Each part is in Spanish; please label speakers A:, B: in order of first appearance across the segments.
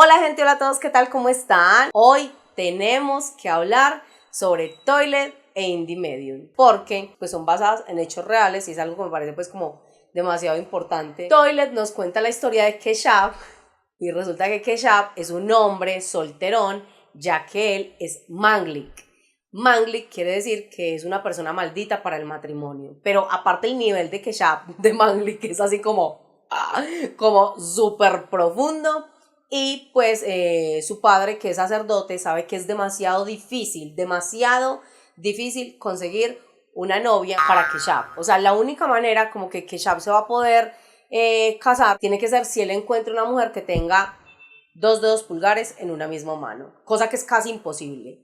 A: Hola gente, hola a todos, ¿qué tal? ¿Cómo están? Hoy tenemos que hablar sobre Toilet e Indie Medium, porque pues son basadas en hechos reales y es algo que me parece pues como demasiado importante. Toilet nos cuenta la historia de Keshav y resulta que Keshav es un hombre solterón, ya que él es Manglik. Manglik quiere decir que es una persona maldita para el matrimonio, pero aparte el nivel de Keshav, de Manglik, es así como súper profundo. Y pues su padre, que es sacerdote, sabe que es demasiado difícil conseguir una novia para Keshav. O sea, la única manera como que Keshav se va a poder casar tiene que ser si él encuentra una mujer que tenga 2 dedos pulgares en una misma mano, cosa que es casi imposible.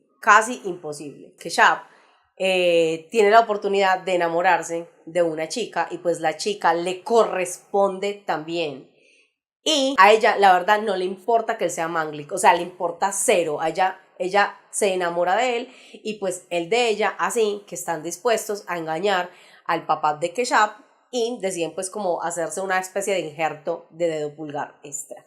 A: Keshav tiene la oportunidad de enamorarse de una chica y pues la chica le corresponde también. Y a ella, la verdad, no le importa que él sea Manglik, o sea, le importa cero. A ella se enamora de él y pues él de ella, así que están dispuestos a engañar al papá de Keshav y deciden pues como hacerse una especie de injerto de dedo pulgar extra.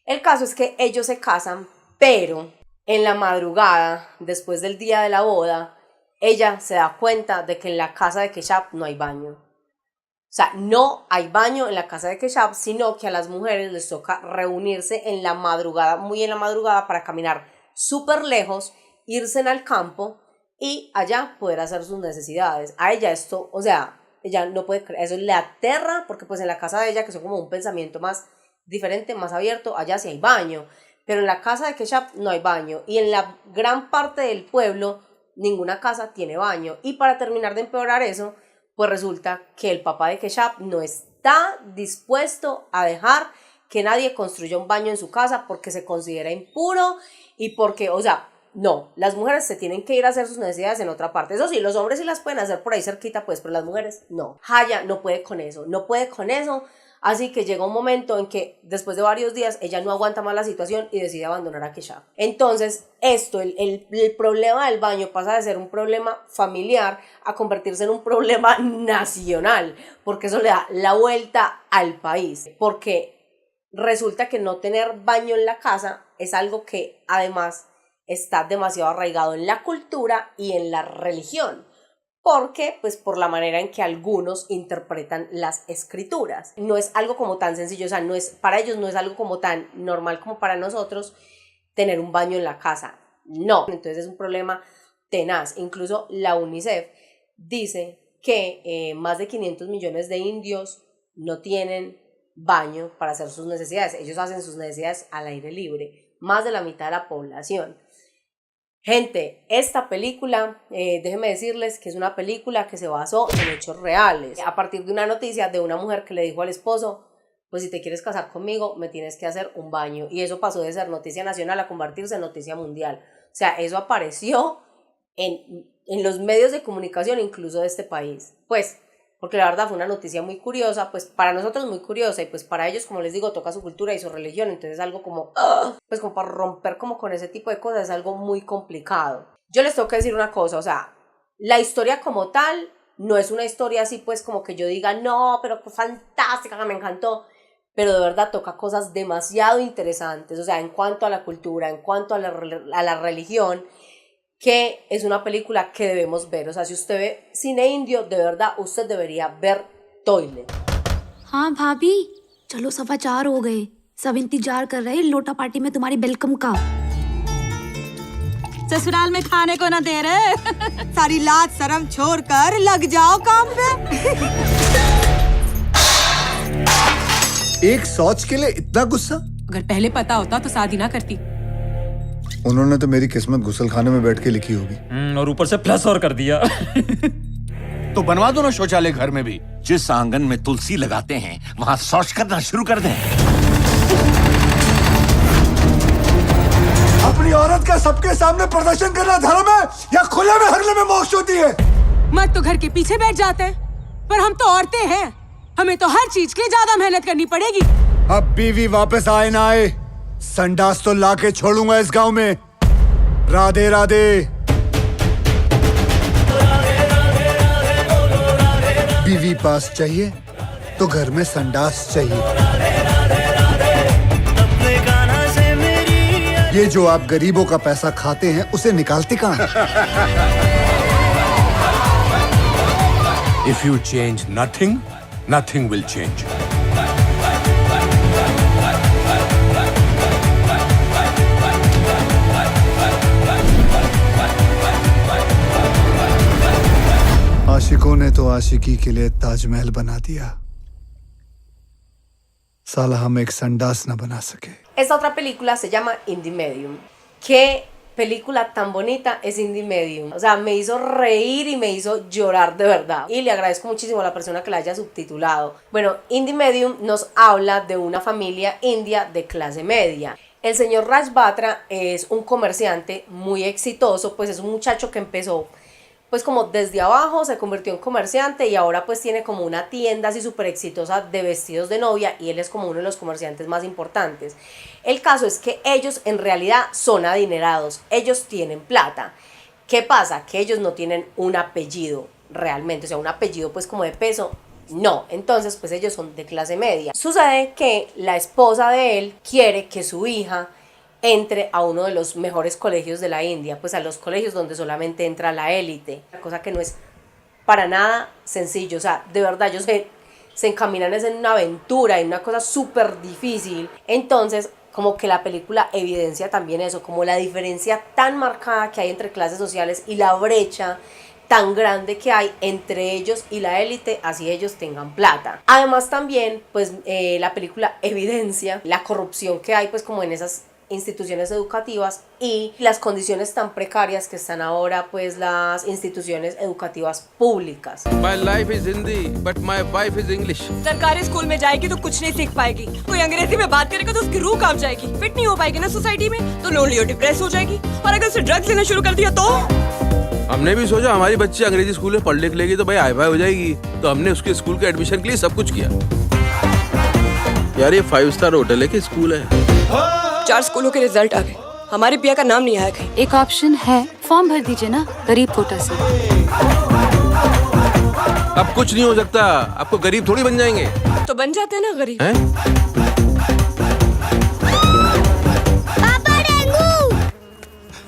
A: El caso es que ellos se casan, pero en la madrugada, después del día de la boda, ella se da cuenta de que en la casa de Keshav no hay baño. O sea, no hay baño en la casa de Keshav, sino que a las mujeres les toca reunirse en la madrugada, muy en la madrugada, para caminar súper lejos, irse al campo y allá poder hacer sus necesidades. A ella esto, o sea, ella no puede creer, eso le aterra, porque pues en la casa de ella, que son como un pensamiento más diferente, más abierto, allá sí hay baño, pero en la casa de Keshav no hay baño, y en la gran parte del pueblo ninguna casa tiene baño. Y para terminar de empeorar eso, pues resulta que el papá de Keshav no está dispuesto a dejar que nadie construya un baño en su casa porque se considera impuro y porque, o sea, no, las mujeres se tienen que ir a hacer sus necesidades en otra parte. Eso sí, los hombres sí las pueden hacer por ahí cerquita, pues, pero las mujeres no. Haya no puede con eso, así que llega un momento en que después de varios días ella no aguanta más la situación y decide abandonar a Keshav. Entonces el problema del baño pasa de ser un problema familiar a convertirse en un problema nacional, porque eso le da la vuelta al país, porque resulta que no tener baño en la casa es algo que además está demasiado arraigado en la cultura y en la religión. Porque, pues, por la manera en que algunos interpretan las escrituras. No es algo como tan sencillo, o sea, para ellos no es algo como tan normal como para nosotros tener un baño en la casa. No, entonces es un problema tenaz. Incluso la UNICEF dice que más de 500 millones de indios no tienen baño para hacer sus necesidades. Ellos hacen sus necesidades al aire libre, más de la mitad de la población. Gente, esta película, déjenme decirles que es una película que se basó en hechos reales, a partir de una noticia de una mujer que le dijo al esposo, pues si te quieres casar conmigo, me tienes que hacer un baño, y eso pasó de ser noticia nacional a convertirse en noticia mundial. O sea, eso apareció en los medios de comunicación incluso de este país, pues, porque la verdad fue una noticia muy curiosa, pues para nosotros muy curiosa, y pues para ellos, como les digo, toca su cultura y su religión, entonces es algo como, pues como para romper como con ese tipo de cosas, es algo muy complicado. Yo les tengo que decir una cosa, o sea, la historia como tal no es una historia así pues como que yo diga, no, pero fantástica, me encantó, pero de verdad toca cosas demasiado interesantes, o sea, en cuanto a la cultura, en cuanto a la religión, que es una película que debemos ver. O sea, si usted ve cine indio, de verdad, usted debería ver Toilet.
B: हाँ भाभी, चलो 4:15 हो गए, सब इंतजार कर रहे हैं लोटा पार्टी में तुम्हारी वेलकम का।
C: ससुराल में खाने को ना दे रहे सारी लाज शर्म छोड़कर लग जाओ काम पे।
D: एक शौच के लिए इतना गुस्सा?
C: अगर पहले पता होता तो शादी ना करती।
D: उन्होंने तो मेरी किस्मत गुसल खाने में बैठ के लिखी होगी।
E: और ऊपर से प्लस और कर दिया।
F: तो बनवा दो ना शौचालय घर में भी। जिस आंगन में तुलसी लगाते हैं वहाँ शौच करना शुरू कर दें।
D: अपनी औरत का सबके सामने प्रदर्शन करना धर्म है या खुले में हरने में मोक्ष होती है?
C: मर्द तो घर के पीछे बैठ जाते हैं, पर हम तो औरतें हैं, हमें तो हर चीज के लिए ज्यादा मेहनत करनी पड़ेगी।
D: अब बीवी वापस आए ना आए, संडास तो लाके छोड़ूंगा इस गांव में। राधे राधे। बीवी पास चाहिए तो घर में संडास चाहिए। ये जो आप गरीबों का पैसा खाते हैं उसे निकालते कहाँ हैं?
G: If you change nothing, nothing will change.
D: आशिकों ने तो आशिकी के लिए ताजमहल बना दिया, साला हम एक संडास न बना सके।
A: Esta otra película se llama Indie Medium. Qué película tan bonita es Indie Medium. O sea, me hizo reír y me hizo llorar de verdad. Y le agradezco muchísimo a la persona que la haya subtitulado. Bueno, Indie Medium nos habla de una familia india de clase media. El señor Raj Batra es un comerciante muy exitoso, pues es un muchacho que empezó pues como desde abajo, se convirtió en comerciante y ahora pues tiene como una tienda así súper exitosa de vestidos de novia y él es como uno de los comerciantes más importantes. El caso es que ellos en realidad son adinerados, ellos tienen plata. ¿Qué pasa? Que ellos no tienen un apellido realmente, o sea, un apellido pues como de peso, no. Entonces pues ellos son de clase media. Sucede que la esposa de él quiere que su hija entre a uno de los mejores colegios de la India, pues a los colegios donde solamente entra la élite, cosa que no es para nada sencillo, o sea, de verdad ellos se encaminan en una aventura, en una cosa súper difícil. Entonces como que la película evidencia también eso, como la diferencia tan marcada que hay entre clases sociales y la brecha tan grande que hay entre ellos y la élite, así ellos tengan plata. Además también pues la película evidencia la corrupción que hay pues como en esas instituciones educativas y las condiciones tan precarias que están ahora pues las instituciones educativas públicas.
H: My life is Hindi, but my wife is English.
C: सरकारी स्कूल में जाएगी तो कुछ नहीं सीख पाएगी, कोई अंग्रेजी में बात करेगा तो उसकी रूह कांप जाएगी, फिट नहीं हो पाएगी ना सोसाइटी में तो लोनली और डिप्रेस हो जाएगी, और अगर उसे ड्रग्स लेना शुरू कर दिया तो
H: हमने भी सोचा हमारी बच्ची अंग्रेजी स्कूल में पढ़ लिख लेगी तो भाई हाई फाई हो जाएगी, तो हमने उसके स्कूल के एडमिशन के लिए सब कुछ किया। यार ये 5 स्टार होटल है कि स्कूल है?
C: 4 स्कूलों के रिजल्ट आ गए, हमारे पिया का नाम नहीं आया कहीं।
B: एक ऑप्शन है, फॉर्म भर दीजिए ना गरीब कोटा से।
H: अब कुछ नहीं हो सकता, आपको गरीब थोड़ी बन जाएंगे।
C: तो बन जाते हैं ना गरीब।
H: हैं?
I: पापा डेंगू।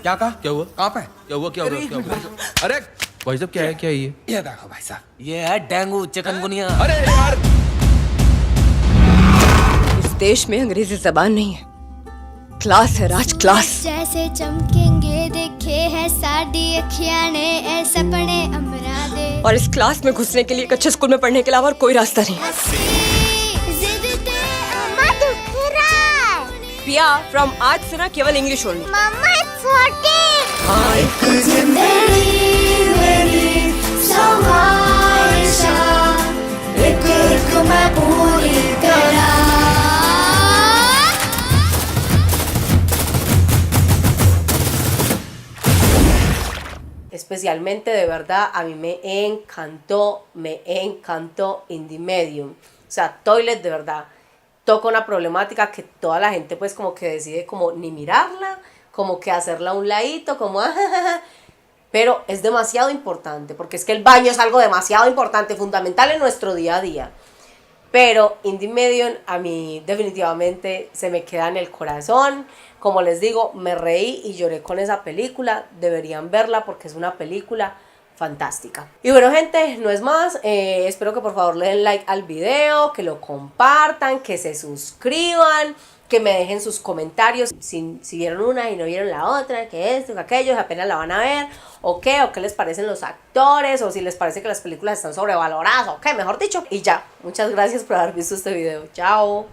H: क्या कहा? क्या हुआ? कहाँ पे? क्या हुआ? क्या हुआ? क्या हुआ? अरे भाई साहब क्या है? क्या है ये?
J: ये देखो भाई साहब, ये है डेंगू चिकनगुनिया।
H: अरे यार
C: इस देश में अंग्रेजी जबान नहीं है, क्लास है राज, क्लास।
I: जैसे चमकेंगे देखे है साड़ी अखियां ने ऐ सपने अमरा दे,
C: और इस क्लास में घुसने के लिए एक अच्छे स्कूल में पढ़ने के अलावा और कोई रास्ता नहीं।
I: जिद ते अम्मा दुख रहा है।
C: पिया फ्रॉम आज से ना केवल इंग्लिश ओनली।
I: मम्मा इट्स 40। एक जिंदगी मेरी समाइशा, एक एक मैं पूरी करा।
A: Especialmente de verdad a mí me encantó Indie Medium. O sea, Toilet de verdad toca una problemática que toda la gente pues como que decide como ni mirarla, como que hacerla a un ladito, como pero es demasiado importante, porque es que el baño es algo demasiado importante, fundamental en nuestro día a día. Pero Indie Medium a mí definitivamente se me queda en el corazón. Como les digo, me reí y lloré con esa película. Deberían verla porque es una película fantástica. Y bueno, gente, no es más. Espero que por favor le den like al video, que lo compartan, que se suscriban, que me dejen sus comentarios si vieron una y no vieron la otra, que esto, que aquello, que apenas la van a ver, o qué les parecen los actores, o si les parece que las películas están sobrevaloradas, o qué, mejor dicho. Y ya, muchas gracias por haber visto este video. Chao.